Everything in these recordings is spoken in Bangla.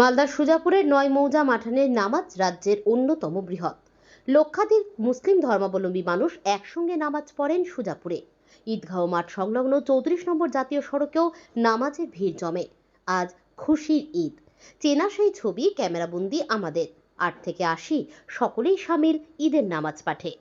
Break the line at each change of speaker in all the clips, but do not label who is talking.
মালদার সুজাপুরের ৯ মৌজা মাঠানের নামাজ রাজ্যের অন্যতম বৃহৎ। লক্ষাধিক মুসলিম ধর্মাবলম্বী মানুষ একসঙ্গে নামাজ পড়েন সুজাপুরে। ঈদগাহ মাঠ সংলগ্ন ৩৪ নম্বর জাতীয় সড়কেও নামাজের ভিড় জমে। আজ খুশির ঈদ। চেনা সেই ছবি ক্যামেরাবন্দি আমাদের। ৮ থেকে ৮০ সকলেই শামিল ঈদের নামাজ পাঠে।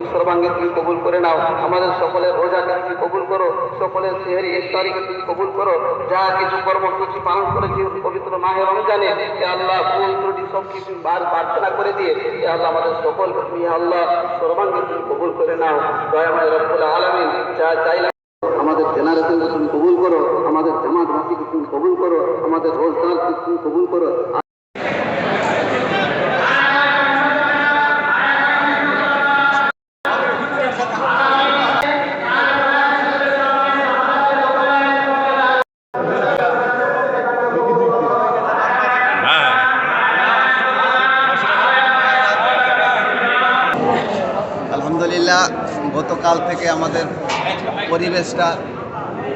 সর্বাঙ্গে তুমি কবুল করে নাও। আমাদের সকলের রোজাকে তুমি কবুল করো, সকলের সেহরি ইফতারিকে তুমি কবুল করো। যা কিছু কর্মসূচি পালন করেছি পবিত্র মাহে রমজানে, এ আল্লাহ ভুল ত্রুটি সব কিছু প্রার্থনা করে দিয়ে এ আল্লাহ আমাদের সকলকে তুমি আল্লাহ সর্বাঙ্গে তুমি কবুল করে নাও। দয়াময় রব্বুল আলামিন, যা চাইলাম আমাদের জেনারেশনকে তুমি কবুল করো, আমাদের জামাতবাসীকে তুমি কবুল করো, আমাদের রোজগারকে তুমি কবুল করো।
আলহামদুলিল্লাহ, গতকাল থেকে আমাদের পরিবেশটা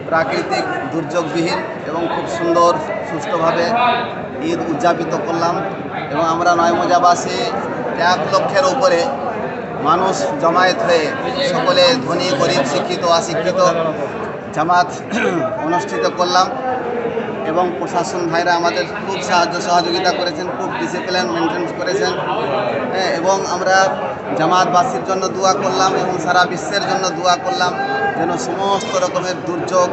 প্রাকৃতিক দুর্যোগবিহীন এবং খুব সুন্দর সুষ্ঠুভাবে ঈদ উদযাপিত করলাম। এবং আমরা ৯ মৌজাবাসী ১ লক্ষের উপরে মানুষ জমায়েত হয়ে সকলে ধনী গরিব শিক্ষিত অশিক্ষিত জামাত অনুষ্ঠিত করলাম। এবং প্রশাসন ভাইরা আমাদের খুব সাহায্য সহযোগিতা করেছেন, খুব ডিসিপ্লিন মেনটেন করেছেন। এবং আমরা জামাতবাসীর জন্য দোয়া করলাম এবং সারা বিশ্বের জন্য দোয়া করলাম যেন সমস্ত রকমের দুর্যোগ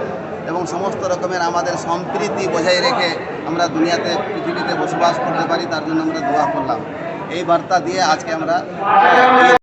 এবং সমস্ত রকমের আমাদের সম্প্রীতি বজায় রেখে আমরা দুনিয়াতে পৃথিবীতে বসবাস করতে পারি, তার জন্য আমরা দোয়া করলাম। এই বার্তা দিয়ে আজকে আমরা